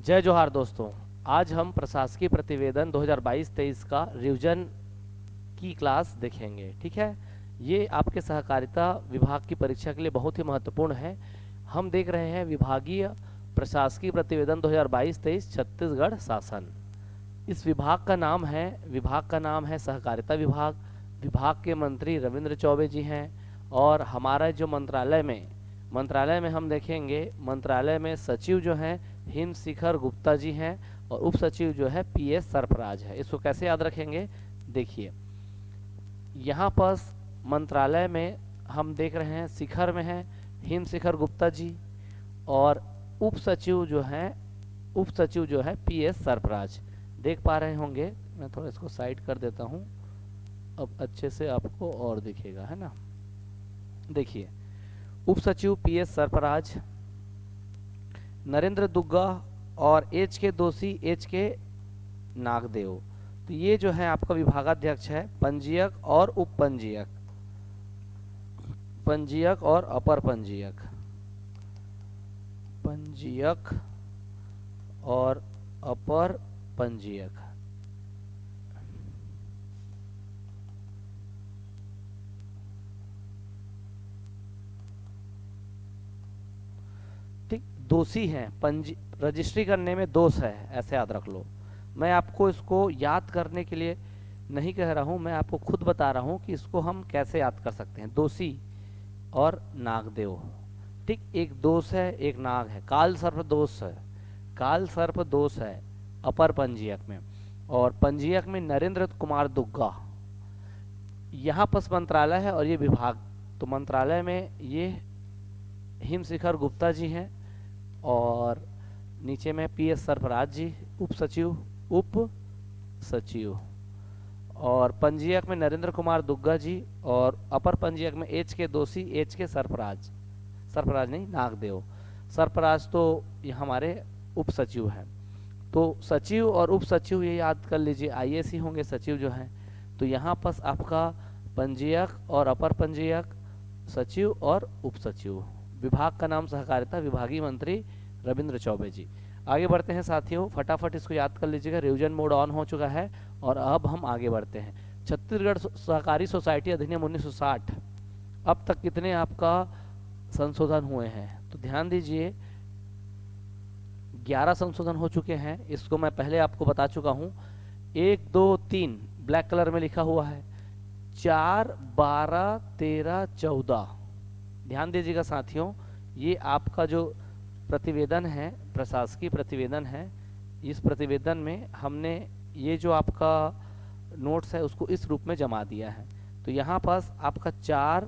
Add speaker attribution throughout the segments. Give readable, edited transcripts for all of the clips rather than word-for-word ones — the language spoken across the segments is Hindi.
Speaker 1: जय जोहार दोस्तों। आज हम प्रशासकीय प्रतिवेदन 2022-23 का रिवीजन की क्लास देखेंगे। ठीक है, ये आपके सहकारिता विभाग की परीक्षा के लिए बहुत ही महत्वपूर्ण है। हम देख रहे हैं विभागीय प्रशासकीय प्रतिवेदन 2022-23 छत्तीसगढ़ शासन। इस विभाग का नाम है सहकारिता विभाग। विभाग के मंत्री रविंद्र चौबे जी हैं। और हमारा जो मंत्रालय में हम देखेंगे, मंत्रालय में सचिव जो हैं हिम शिखर गुप्ता जी हैं और उप सचिव जो है PS सरफराज है। इसको कैसे याद रखेंगे, देखिए यहाँ पर मंत्रालय में हम देख रहे हैं शिखर में है हिम शिखर गुप्ता जी और उप सचिव जो है PS सरफराज। देख पा रहे होंगे, मैं थोड़ा इसको साइड कर देता हूँ, अब अच्छे से आपको और दिखेगा, है ना। देखिए, उप सचिव PS सरफराज, नरेंद्र दुग्गा और HK दोषी, HK नागदेव। तो ये जो है आपका विभागाध्यक्ष है। पंजीयक और उप पंजीयक, पंजीयक और अपर पंजीयक, पंजीयक और अपर पंजीयक। ठीक, दोषी हैं, रजिस्ट्री करने में दोष है, ऐसे याद रख लो। मैं आपको इसको याद करने के लिए नहीं कह रहा हूं, मैं आपको खुद बता रहा हूं कि इसको हम कैसे याद कर सकते हैं। दोषी और नागदेव, ठीक, एक दोष है एक नाग है। काल सर्प दोष है, काल सर्प दोष है अपर पंजीयक में। और पंजीयक में नरेंद्र कुमार दुग्गा। यहाँ पर मंत्रालय है और ये विभाग। तो मंत्रालय में ये हिम शिखर गुप्ता जी हैं और नीचे में PS सरफराज जी, उप सचिव। और पंजीयक में नरेंद्र कुमार दुग्गा जी और अपर पंजीयक में HK दोषी, HK सरफराज नहीं, नागदेव। सरफराज तो ये हमारे उप सचिव हैं। तो सचिव और उप सचिव ये याद कर लीजिए, IAS ही होंगे सचिव जो हैं। तो यहाँ पर आपका पंजीयक और अपर पंजीयक, सचिव और उप सचिव। विभाग का नाम सहकारिता, विभागीय मंत्री रविंद्र चौबे जी। आगे बढ़ते हैं साथियों, फटाफट इसको याद कर लीजिएगा। रिवीजन मोड ऑन हो चुका है और अब हम आगे बढ़ते हैं। छत्तीसगढ़ सहकारी सोसाइटी अधिनियम 1960, अब तक कितने आपका संशोधन हुए हैं तो ध्यान दीजिए। 11 संशोधन हो चुके हैं। इसको मैं पहले आपको बता चुका हूँ। 1, 2, 3 ब्लैक कलर में लिखा हुआ है, 4, 12, 13, 14। ध्यान दीजिएगा साथियों, ये आपका जो प्रतिवेदन है, प्रशासकीय प्रतिवेदन है, इस प्रतिवेदन में हमने ये जो आपका नोट्स है उसको इस रूप में जमा दिया है। तो यहाँ पास आपका 4,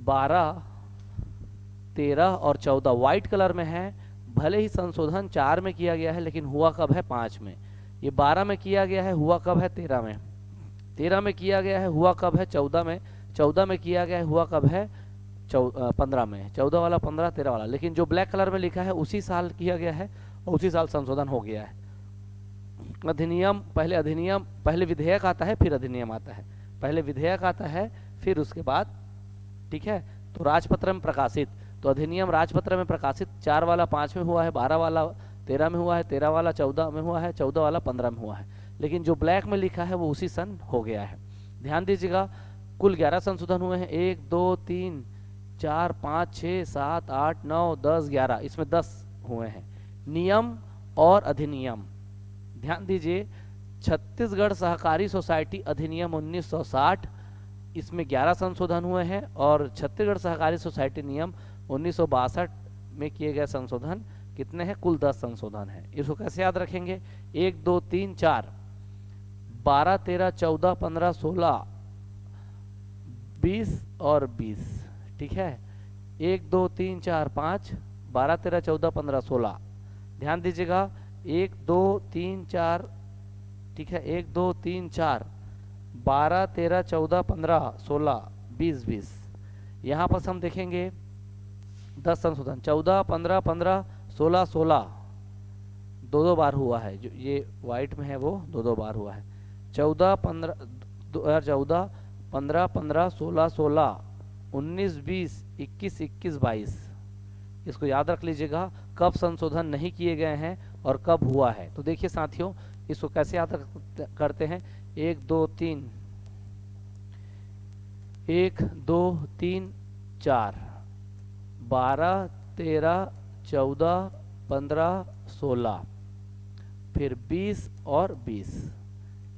Speaker 1: 12, 13 और 14 व्हाइट कलर में है। भले ही संशोधन 4 में किया गया है लेकिन हुआ कब है 5 में। ये 12 में किया गया है, हुआ कब है 13 में। 13 में किया गया है, हुआ कब है 14 में। 14 में किया गया है, हुआ कब है 15 में। 14 वाला 15, 13 वाला। लेकिन जो ब्लैक कलर में लिखा है उसी साल किया गया है और उसी साल संशोधन हो गया है। अधिनियम पहले विधेयक आता है फिर अधिनियम आता है। पहले विधेयक आता है फिर उसके बाद, ठीक है, तो राजपत्र में प्रकाशित। तो अधिनियम राजपत्र में प्रकाशित 4 वाला 5 में हुआ है, 12 वाला 13 में हुआ है, 13 वाला 14 में हुआ है, 14 वाला 15 में हुआ है। लेकिन जो ब्लैक में लिखा है वो उसी सन हो गया है। ध्यान दीजिएगा, कुल 11 संशोधन हुए हैं। 1, 2, 3, 4, 5, 6, 7, 8, 9, 10, 11, इसमें 10 हुए हैं। नियम और अधिनियम, ध्यान दीजिए, छत्तीसगढ़ सहकारी सोसाइटी अधिनियम 1960, इसमें 11 संशोधन हुए हैं। और छत्तीसगढ़ सहकारी सोसाइटी नियम 1962 में किए गए संशोधन कितने हैं, कुल 10 संशोधन हैं। इसको कैसे याद रखेंगे, 1, 2, 3, 4, 12, 13, 14, 15, 16, 20 और 20, ठीक है। 1, 2, 3, 4, 5, 12, 13, 14, 15, 16। ध्यान दीजिएगा, 1, 2, 3, 4, ठीक है, 1, 2, 3, 4, 12, 13, 14, 15, 16, 20, 20। यहाँ पर हम देखेंगे 10 संशोधन, 14, 15, 15, 16, 16, 2 बार हुआ है। जो ये व्हाइट में है वो 2 बार हुआ है। 14, 15, 2014, 15, 15, 16, 16, 19, 20, 21, 21, 22, इसको याद रख लीजिएगा, कब संशोधन नहीं किए गए हैं और कब हुआ है। तो देखिए साथियों, इसको कैसे याद करते हैं, 1 2 3, 1 2 3 4, 12 13 14 15 16, फिर 20 और 20,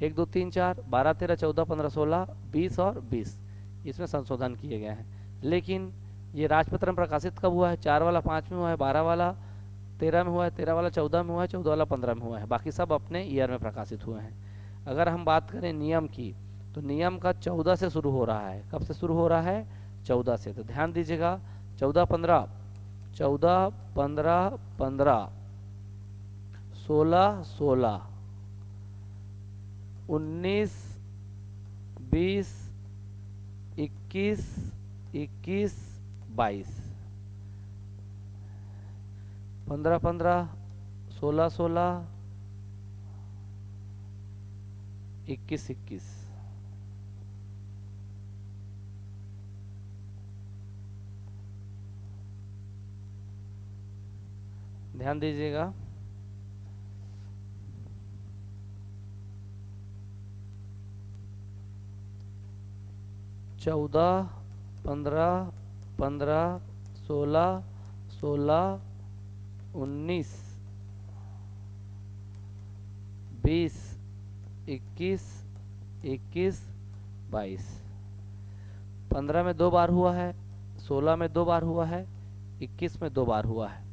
Speaker 1: 1 2 3 4 12 13 14 15 16 20 और 20, इसमें संशोधन किए गए हैं। लेकिन ये राजपत्र में प्रकाशित कब हुआ है, 4 वाला 5 में हुआ है, 12 वाला 13 में हुआ है, 13 वाला 14 में हुआ है, 14 वाला 15 में हुआ है, बाकी सब अपने ईयर में प्रकाशित हुए हैं। अगर हम बात करें नियम की, तो नियम का 14 से शुरू हो रहा है। कब से शुरू हो रहा है, 14 से। तो ध्यान दीजिएगा, 14 15 14 15 15, 16 16, 19 20 21 21 22, 15 15 16 16, 21 21। ध्यान दीजिएगा, चौदह 15 15 16 16 19 20 21 21 22। 15 में 2 बार हुआ है, 16 में 2 बार हुआ है, 21 में 2 बार हुआ है।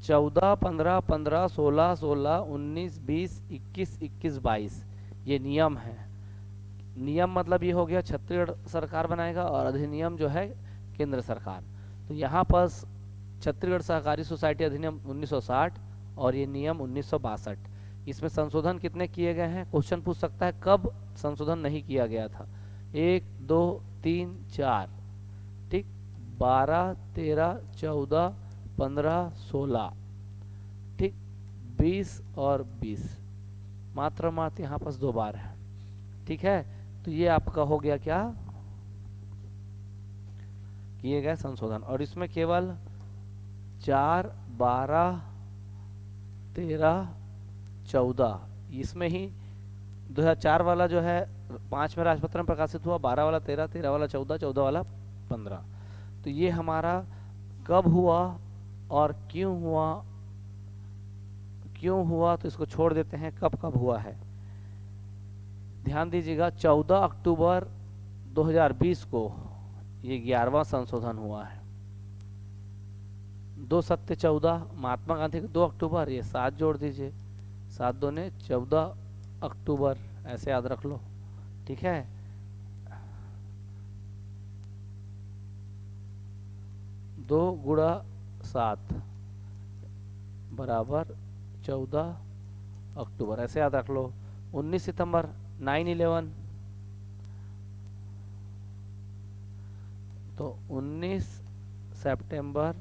Speaker 1: 14 15 15 16 16 19 20 21 21 22 ये नियम है। नियम मतलब ये हो गया छत्तीसगढ़ सरकार बनाएगा, और अधिनियम जो है केंद्र सरकार। तो यहाँ पर छत्तीसगढ़ सहकारी सोसाइटी अधिनियम 1960 और ये नियम 1962, इसमें संशोधन कितने किए गए हैं, क्वेश्चन पूछ सकता है कब संशोधन नहीं किया गया था। 1 2 3 4, ठीक, 12 13 14 15 16, ठीक, 20 और 20, मात्र यहाँ पास 2 बार है। ठीक है, तो ये आपका हो गया क्या, किए गए संशोधन। और इसमें केवल 4 12 13 14, इसमें ही 2004 वाला जो है 5 में राजपत्र में प्रकाशित हुआ, 12 वाला 13, 13 वाला 14, 14 वाला 15। तो ये हमारा कब हुआ और क्यों हुआ, तो इसको छोड़ देते हैं, कब कब हुआ है। ध्यान दीजिएगा, 14 अक्टूबर 2020 को ये 11वां संशोधन हुआ है। 2 सत्य 14, महात्मा गांधी के 2 अक्टूबर, ये 7 जोड़ दीजिए, 7 दूने 14 अक्टूबर, ऐसे याद रख लो। ठीक है, दो गुणा 7 बराबर 14 अक्टूबर, ऐसे याद रख लो। 19 सितंबर 9/11, तो 19 सितंबर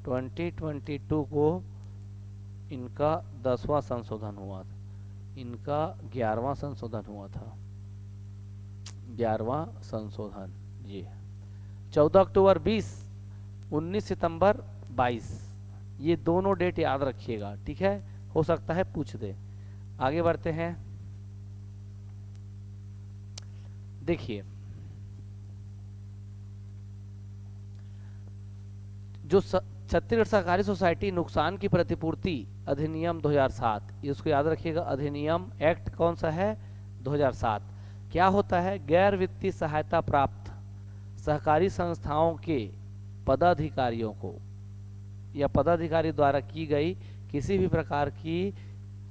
Speaker 1: 2022 को इनका 10वां संशोधन हुआ था, इनका 11वां संशोधन हुआ था, 11वां संशोधन जी। 14 अक्टूबर 20, 19 सितंबर 22, ये दोनों डेट याद रखिएगा। ठीक है, हो सकता है पूछ दे। आगे बढ़ते हैं, देखिए जो छत्तीसगढ़ सहकारी सोसाइटी नुकसान की प्रतिपूर्ति अधिनियम 2007, इसको याद रखिएगा। अधिनियम एक्ट कौन सा है, 2007। क्या होता है, गैर वित्तीय सहायता प्राप्त सहकारी संस्थाओं के पदाधिकारियों को या पदाधिकारी द्वारा की गई किसी भी प्रकार की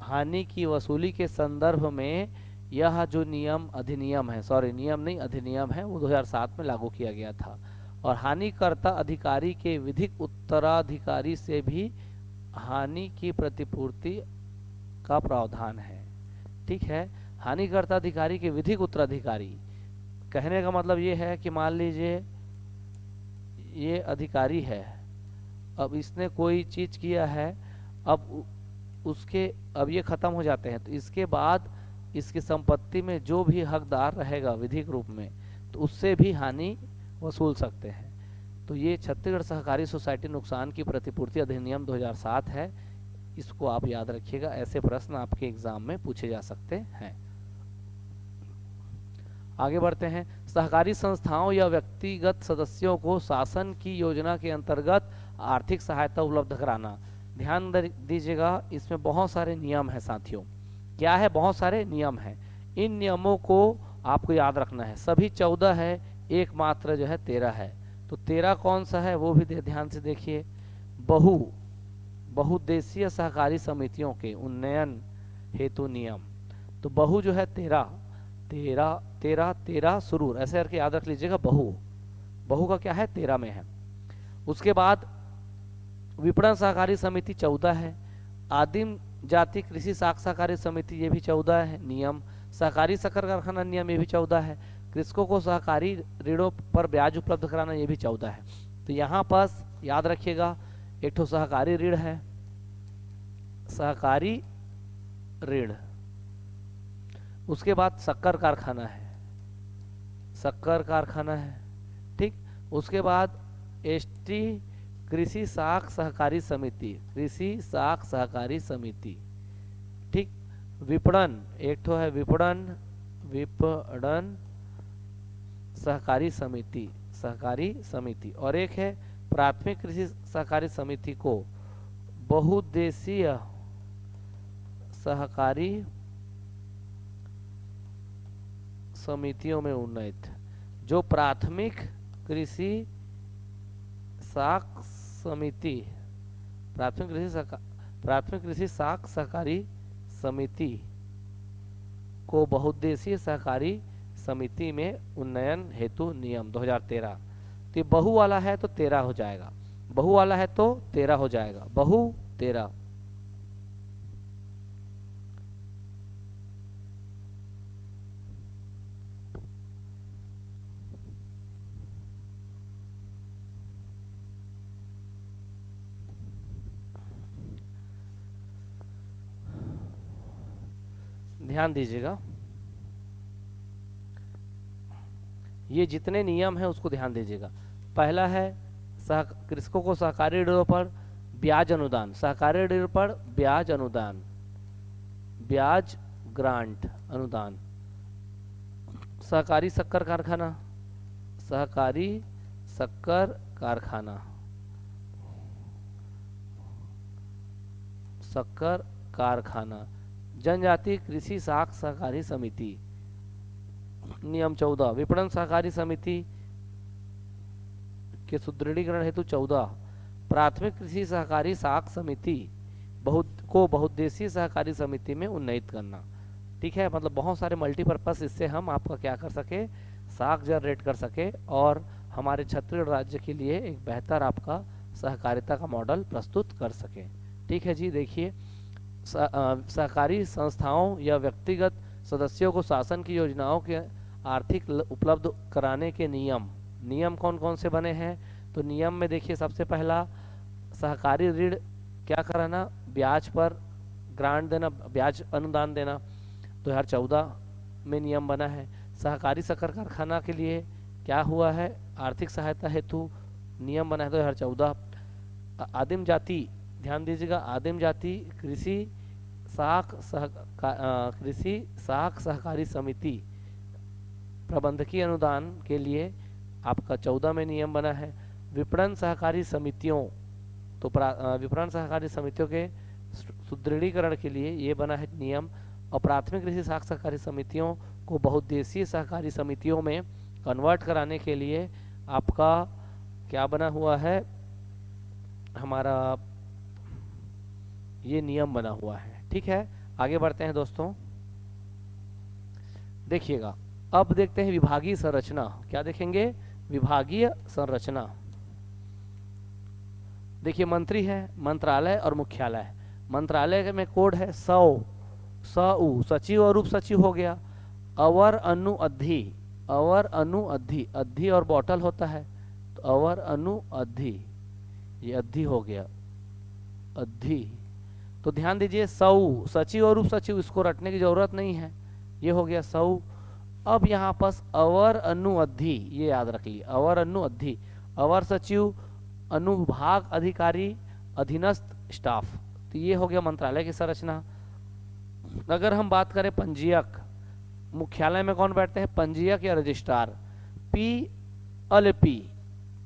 Speaker 1: हानि की वसूली के संदर्भ में यह जो अधिनियम है, सॉरी नियम नहीं अधिनियम है, वो 2007 में लागू किया गया था। और हानिकर्ता अधिकारी के विधिक उत्तराधिकारी से भी हानि की प्रतिपूर्ति का प्रावधान है। ठीक है, हानिकर्ता अधिकारी के विधिक उत्तराधिकारी, कहने का मतलब ये है कि मान लीजिए ये अधिकारी है, अब इसने कोई चीज किया है, अब ये खत्म हो जाते हैं, तो इसके बाद इसकी संपत्ति में जो भी हकदार रहेगा विधिक रूप में, तो उससे भी हानि वसूल सकते हैं। तो ये छत्तीसगढ़ सहकारी सोसाइटी नुकसान की प्रतिपूर्ति अधिनियम 2007 है। इसको आप याद रखिएगा, ऐसे प्रश्न आपके एग्जाम में पूछे जा सकते हैं। आगे बढ़ते हैं। सहकारी संस्थाओं या व्यक्तिगत सदस्यों को शासन की योजना के अंतर्गत आर्थिक सहायता उपलब्ध कराना। ध्यान दीजिएगा, इसमें बहुत सारे नियम हैं साथियों। क्या है? बहुत सारे नियम हैं। इन नियमों को आपको याद रखना है। सभी 14 है, एकमात्र जो है 13 है। तो 13 कौन सा है वो भी ध्यान से देखिए। बहुउद्देशीय सहकारी समितियों के उन्नयन हेतु नियम। तो बहु जो है 13 सुरूर, ऐसे करके याद रख लीजिएगा। बहु का क्या है? 13 में है। उसके बाद विपणन सहकारी समिति 14 है। आदिम जाति कृषि साख सहकारी समिति ये भी 14 है नियम। सहकारी शक्कर कारखाना नियम ये भी 14 है। कृषकों को सहकारी ऋणों पर ब्याज उपलब्ध कराना ये भी 14 है। तो यहाँ पास याद रखिएगा, एक ठो सहकारी ऋण है, सहकारी ऋण। उसके बाद शक्कर कारखाना है, शक्कर कारखाना है, ठीक। उसके बाद एसटी कृषि साख सहकारी समिति, कृषि साख सहकारी समिति, ठीक। विपणन एक ठो है, विपणन सहकारी समिति, सहकारी समिति। और एक है प्राथमिक कृषि सहकारी समिति को बहुउद्देशीय सहकारी समितियों में उन्नत। जो प्राथमिक कृषि साख समिति, प्राथमिक कृषि साख सहकारी समिति को बहुउद्देशीय सहकारी समिति में उन्नयन हेतु नियम 2013। तो बहु वाला है तो 13 हो जाएगा, बहु वाला है तो 13 हो जाएगा, बहु 13। ध्यान दीजिएगा, ये जितने नियम है उसको ध्यान दीजिएगा। पहला है कृषकों को सहकारी ऋणों पर ब्याज अनुदान, सहकारी ऋण पर ब्याज अनुदान, ब्याज ग्रांट अनुदान। सहकारी शक्कर कारखाना, सहकारी शक्कर कारखाना, शक्कर कारखाना। जनजाति कृषि साख सहकारी समिति नियम 14। विपणन सहकारी समिति के सुदृढ़ीकरण हेतु 14। प्राथमिक कृषि सहकारी साख समिति बहुउद्देशीय सहकारी समिति में उन्नत करना, ठीक है। मतलब बहुत सारे मल्टीपर्पज, इससे हम आपका क्या कर सके, साख जनरेट कर सके और हमारे छत्तीसगढ़ राज्य के लिए एक बेहतर आपका सहकारिता का मॉडल प्रस्तुत कर सके, ठीक है जी। देखिए, सहकारी संस्थाओं या व्यक्तिगत सदस्यों को शासन की योजनाओं के आर्थिक उपलब्ध कराने के नियम कौन कौन से बने हैं? तो नियम में देखिए, सबसे पहला सहकारी ऋण क्या कराना, ब्याज पर ग्रांट देना, ब्याज अनुदान देना, 2014 में नियम बना है। सहकारी शक्कर कारखाना के लिए क्या हुआ है, आर्थिक सहायता हेतु नियम बना है 2014। आदिम जाति, ध्यान दीजिएगा, आदिम जाति कृषि साख सहकारी समिति प्रबंधकीय अनुदान के लिए आपका 14 में नियम बना है। विपणन सहकारी समितियों, तो विपणन सहकारी समितियों के सुदृढ़ीकरण के लिए ये बना है नियम। और प्राथमिक कृषि साख सहकारी समितियों को बहुउद्देशीय सहकारी समितियों में कन्वर्ट कराने के लिए आपका क्या बना हुआ है, हमारा ये नियम बना हुआ है, ठीक है। आगे बढ़ते हैं दोस्तों, देखिएगा। अब देखते हैं विभागीय संरचना। क्या देखेंगे? विभागीय संरचना। देखिए, मंत्री है, मंत्रालय और मुख्यालय। मंत्रालय में कोड है सऊ, सचिव और उप सचिव हो गया। अवर अनु अद्धि, अवर अनु अद्धि, अद्धि और बॉटल होता है, तो अवर अनु अद्धि, ये अद्धि हो गया, अद्धि। तो ध्यान दीजिए, सऊ सचिव और उप सचिव, इसको रटने की जरूरत नहीं है, ये हो गया सऊ। अब यहाँ पास अवर अनु अद्धि, ये याद रख लीजिए, अवर अनु अद्धि। अवर सचिव, अनुभाग अधिकारी, अधीनस्थ स्टाफ। तो ये हो गया मंत्रालय की संरचना। अगर हम बात करें पंजीयक, मुख्यालय में कौन बैठते हैं? पंजीयक या रजिस्ट्रार। पी अलिपि,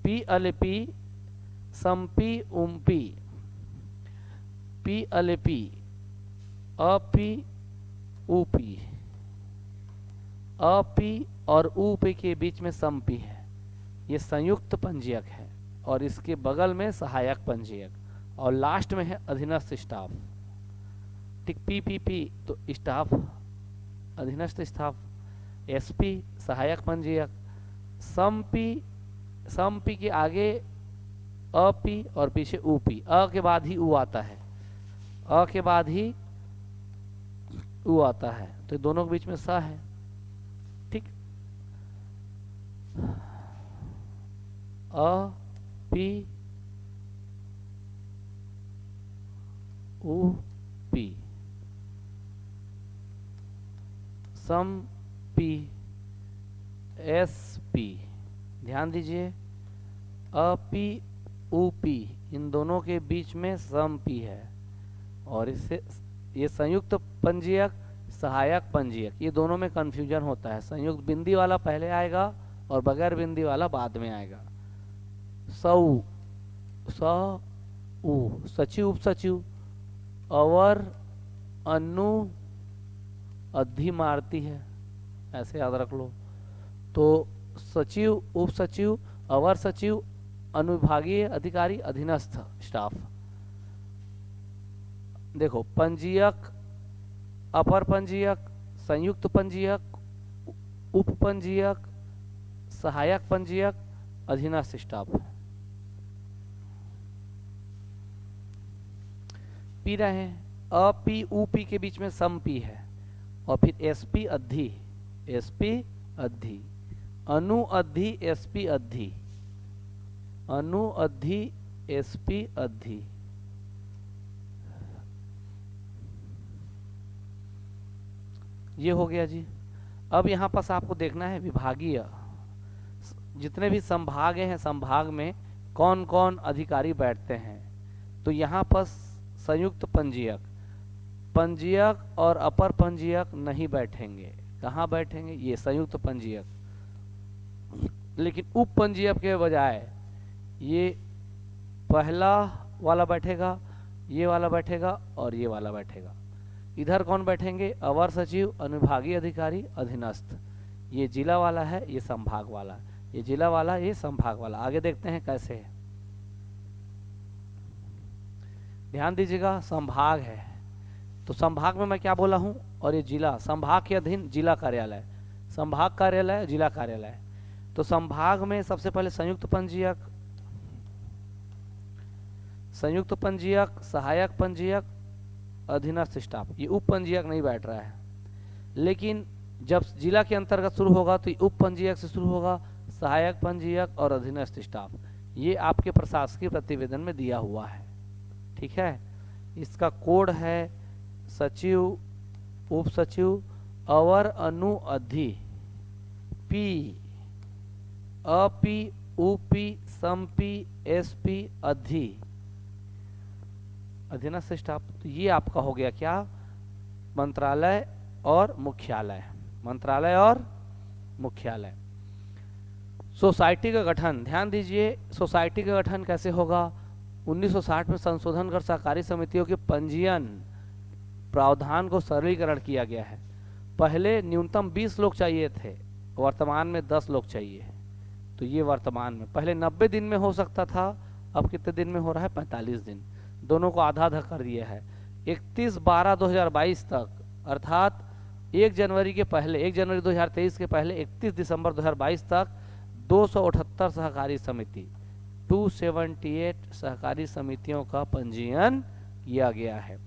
Speaker 1: पी अलिपि, संपी, उम्पी, पी अलिपि, अपी, ऊपी, अपी और ऊपी के बीच में संपी है, ये संयुक्त पंजीयक है, और इसके बगल में सहायक पंजीयक, और लास्ट में है अधीनस्थ स्टाफ। ठीक, पी तो स्टाफ, अधीनस्थ स्टाफ, एसपी सहायक पंजीयक, संपी के आगे अपी और पीछे ऊपी, अ के बाद ही ऊ आता है, अ के बाद ही ऊ आता है, तो दोनों के बीच में स है। ठीक, अ पी ऊ P, some P, S P. ध्यान दीजिए, अपी ऊपी इन दोनों के बीच में सम पी है, और इससे ये संयुक्त पंजीयक, सहायक पंजीयक, ये दोनों में कंफ्यूजन होता है। संयुक्त बिंदी वाला पहले आएगा और बगैर बिंदी वाला बाद में आएगा। सऊ, स उ, सचिव, उप सचिव, अवर, अनु, अद्धि मारती है, ऐसे याद रख लो। तो सचिव, उप सचिव, अवर सचिव, अनुविभागीय अधिकारी, अधीनस्थ स्टाफ। देखो, पंजीयक, अपर पंजीयक, संयुक्त पंजीयक, उप पंजीयक, सहायक पंजीयक, अधीनस्थ स्टाफ। पी रहे हैं, अपी ऊपी के बीच में संपी है, और फिर एसपी अद्धि, एसपी अद्धि, अनु अद्धि, एसपी अद्धि, अनु अद्धि, एसपी अद्धि। ये हो गया जी। अब यहाँ पास आपको देखना है विभागीय, जितने भी संभाग हैं, संभाग में कौन कौन अधिकारी बैठते हैं। तो यहाँ पर संयुक्त पंजीयक, पंजीयक और अपर पंजीयक नहीं बैठेंगे। कहाँ बैठेंगे? ये संयुक्त पंजीयक। लेकिन उप पंजीयक के बजाय ये पहला वाला बैठेगा, ये वाला बैठेगा और ये वाला बैठेगा। इधर कौन बैठेंगे? अवर सचिव, अनुविभागीय अधिकारी, अधीनस्थ। ये जिला वाला है, ये संभाग वाला, ये जिला वाला, ये संभाग वाला। आगे देखते हैं कैसे है। ध्यान दीजिएगा, संभाग है तो संभाग में मैं क्या बोला हूं, और ये जिला, संभाग के अधीन जिला कार्यालय, संभाग कार्यालय, जिला कार्यालय। तो संभाग में सबसे पहले संयुक्त पंजीयक, संयुक्त पंजीयक, सहायक पंजीयक, अधीनस्थ स्टाफ। ये उप पंजीयक नहीं बैठ रहा है, लेकिन जब जिला के अंतर्गत शुरू होगा तो ये उप पंजीयक से शुरू होगा, सहायक पंजीयक और अधीनस्थ स्टाफ। ये आपके प्रशासकीय प्रतिवेदन में दिया हुआ है, ठीक है। इसका कोड है सचिव, उप सचिव, अवर, अनु, अधि, पी, अपी, उपी, संपी, एसपी, अधि, अधीनस्थ स्टाफ। तो ये आपका हो गया क्या? मंत्रालय और मुख्यालय, मंत्रालय और मुख्यालय। सोसाइटी का गठन, ध्यान दीजिए, सोसाइटी का गठन कैसे होगा? 1960 में संशोधन कर सहकारी समितियों के पंजीयन प्रावधान को सरलीकरण किया गया है। पहले न्यूनतम 20 लोग चाहिए थे, वर्तमान में 10 लोग चाहिए। तो ये वर्तमान में, पहले 90 दिन में हो सकता था, अब कितने दिन में हो रहा है? 45 दिन। दोनों को आधा आधा कर दिया है। 31/12/2022 तक, अर्थात 1 जनवरी के पहले, 1 जनवरी 2023 के पहले 31 दिसंबर 2022 तक 278 सहकारी समिति, 278 सहकारी समितियों का पंजीयन किया गया है।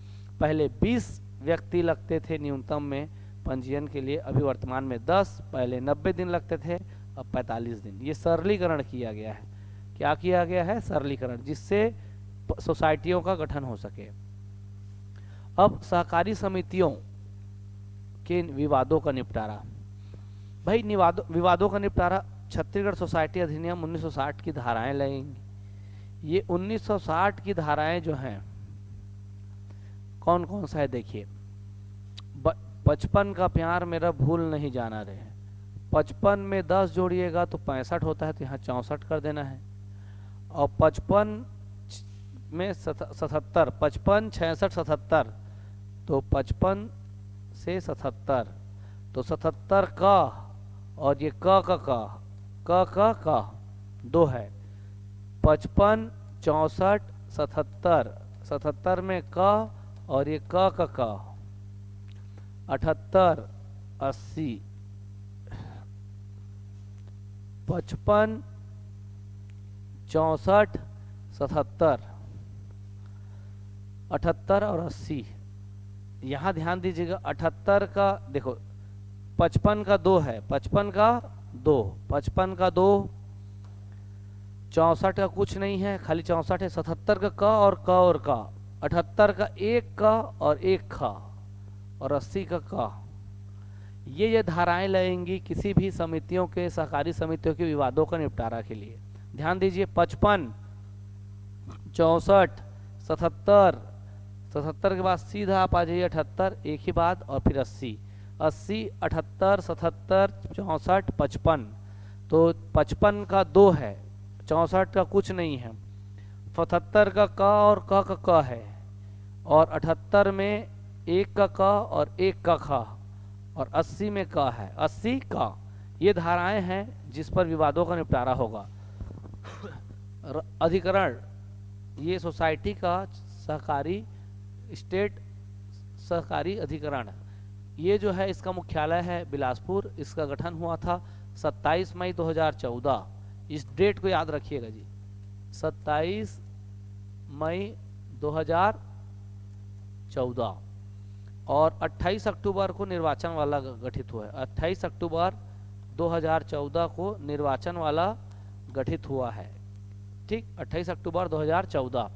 Speaker 1: पहले 20 व्यक्ति लगते थे न्यूनतम में पंजीयन के लिए, अभी वर्तमान में 10। पहले 90 दिन लगते थे, अब 45 दिन। ये सरलीकरण किया गया है। क्या किया गया है? सरलीकरण, जिससे सोसाइटियों का गठन हो सके। अब सहकारी समितियों के विवादों का निपटारा। भाई विवादों का निपटारा छत्तीसगढ़ सोसाइटी अधिनियम 1960 की धाराएं लगेंगी। ये 1960 की धाराएं जो हैं कौन कौन सा है देखिए। 55 का प्यार मेरा भूल नहीं जाना रे, 55 में 10 जोड़िएगा तो 65 होता है, तो यहाँ 64 कर देना है। और 55 में 77, 55 66 77, तो 55 से 77, तो 77 का और ये का 2 है। 55 64 77, 77 में का और ये का 78 80, 55 64 77, 78 और 80। यहाँ ध्यान दीजिएगा 78 का देखो 55 का 2 है, 55 का 2, 55 का 2, 64 का कुछ नहीं है, खाली 64 है। 77 का और 78 का 1 का और 1 का, और 80 का। ये धाराएं लगेंगी किसी भी समितियों के, सहकारी समितियों के विवादों का निपटारा के लिए। ध्यान दीजिए 55 64 77, 77 के बाद सीधा आप आ जाइए 78, एक ही बात, और फिर 80 80 78 77 64 55, तो 55 का 2 है, 64 का कुछ नहीं है, 77 का और का है, और 78 में 1 का और 1 का खा, और 80 में का है, 80 का। ये धाराएं हैं जिस पर विवादों का निपटारा होगा। अधिकरण, ये सोसाइटी का सहकारी स्टेट सहकारी अधिकरण, ये जो है इसका मुख्यालय है बिलासपुर। इसका गठन हुआ था 27 मई 2014। इस डेट को याद रखिएगा जी, 27 मई 2014, और 28 अक्टूबर को निर्वाचन वाला गठित हुआ है। 28 अक्टूबर 2014 को निर्वाचन वाला गठित हुआ है, ठीक, 28 अक्टूबर 2014।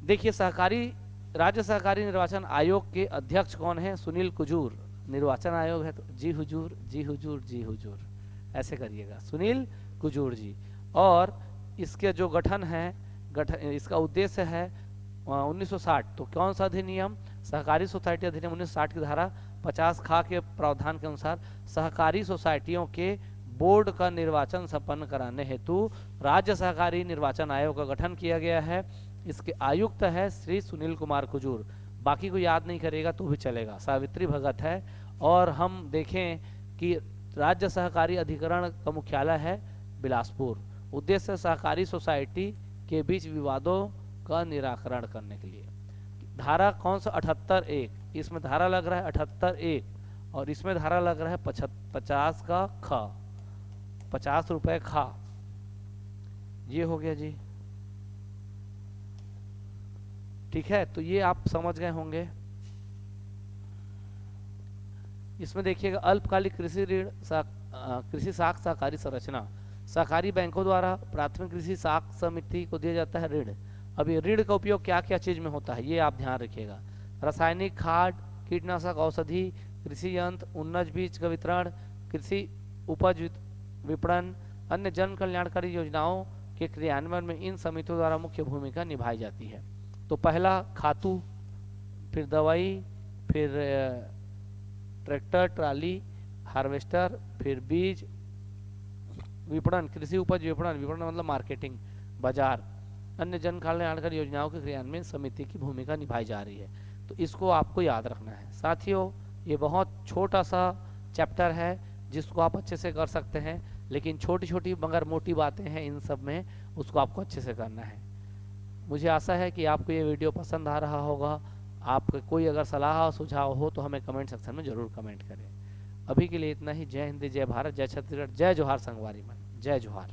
Speaker 1: देखिए सहकारी राज्य सहकारी निर्वाचन आयोग के अध्यक्ष कौन है? सुनील कुजूर। निर्वाचन आयोग है तो जी हुजूर जी हुजूर जी हुजूर ऐसे करिएगा, सुनील कुजूर जी। और इसके जो गठन है, इसका उद्देश्य है 1960, तो कौन सा अधिनियम? सहकारी सोसाइटी अधिनियम 1960 की धारा 50 खा के प्रावधान के अनुसार सहकारी सोसाइटियों के बोर्ड का निर्वाचन संपन्न कराने हेतु राज्य सहकारी निर्वाचन आयोग का गठन किया गया है। इसके आयुक्त है श्री सुनील कुमार कुजूर। बाकी को याद नहीं करेगा तो भी चलेगा, सावित्री भगत है। और हम देखें कि राज्य सहकारी अधिकरण का मुख्यालय है बिलासपुर। उद्देश्य सहकारी सोसाइटी के बीच विवादों का निराकरण करने के लिए। धारा कौन सा? 78(1), इसमें धारा लग रहा है 78(1), और इसमें धारा लग रहा है 50 का खा, 50 रुपए खा। ये हो गया जी, ठीक है। तो ये आप समझ गए होंगे। इसमें देखिएगा अल्पकालिक कृषि ऋण, कृषि साख सहकारी संरचना। सहकारी बैंकों द्वारा प्राथमिक कृषि साख समिति को दिया जाता है ऋण। अब ये ऋण का उपयोग क्या क्या चीज में होता है ये आप ध्यान रखिएगा। रासायनिक खाद, कीटनाशक, औषधि, कृषि यंत्र, उन्नत बीज का वितरण, कृषि उपज विपणन, अन्य जन कल्याणकारी योजनाओं के क्रियान्वयन में इन समितियों द्वारा मुख्य भूमिका निभाई जाती है। तो पहला खातू, फिर दवाई, फिर ट्रैक्टर ट्राली हार्वेस्टर, फिर बीज विपणन, कृषि उपज विपणन, विपणन मतलब मार्केटिंग, बाजार, अन्य जन कल्याणकारी योजनाओं के क्रियान्वयन में समिति की भूमिका निभाई जा रही है। तो इसको आपको याद रखना है साथियों। ये बहुत छोटा सा चैप्टर है जिसको आप अच्छे से कर सकते हैं, लेकिन छोटी छोटी मगर मोटी बातें हैं इन सब में, उसको आपको अच्छे से करना है। मुझे आशा है कि आपको ये वीडियो पसंद आ रहा होगा। आपका कोई अगर सलाह और सुझाव हो तो हमें कमेंट सेक्शन में ज़रूर कमेंट करें। अभी के लिए इतना ही। जय हिंद, जय भारत, जय छत्तीसगढ़, जय जोहार संगवारी मन, जय जोहार।